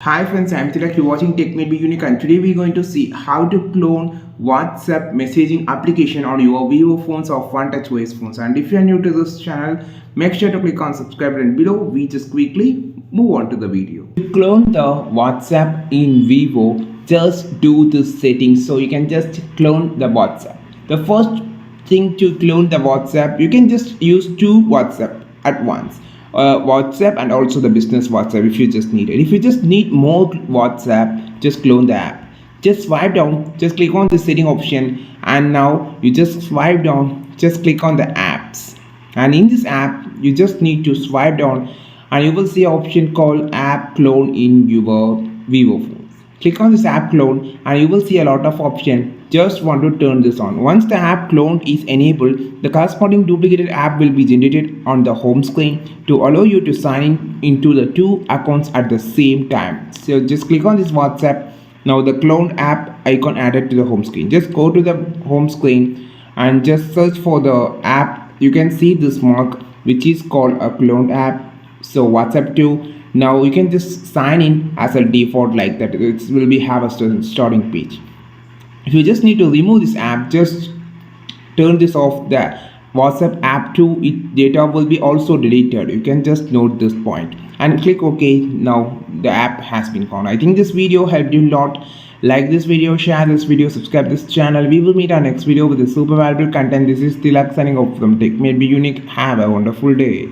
Hi friends, I'm Tilak. You're watching Tech May Be Unique, and today we're going to see how to clone WhatsApp messaging application on your Vivo phones or One Touch OS phones. And if you're new to this channel, make sure to click on subscribe button below. We just quickly move on to the video. To clone the WhatsApp in Vivo, just do the settings. So you can just clone the WhatsApp. The first thing to clone the WhatsApp, you can just use two WhatsApp at once. WhatsApp and also the business WhatsApp if you just need it. If you just need more WhatsApp, just clone the app. Just swipe down, just click on the setting option, and now you just swipe down, just click on the apps. And in this app, you just need to swipe down, and you will see an option called app clone in your Vivo phone. Click on this app clone and you will see a lot of options. Just want to turn this on. Once the app clone is enabled, the corresponding duplicated app will be generated on the home screen to allow you to sign in into the two accounts at the same time. So just click on this WhatsApp. Now the cloned app icon added to the home screen. Just go to the home screen and just search for the app. You can see this mark which is called a cloned app. So WhatsApp 2. Now you can just sign in as a default like that. It will be have a starting page. If you just need to remove this app, just turn this off. The WhatsApp app 2 data will be also deleted. You can just note this point and click OK. Now the app has been gone. I think this video helped you a lot. Like this video, share this video, subscribe this channel. We will meet our next video with a super valuable content. This is Tilak signing off from Tech May Be Unique. Have a wonderful day.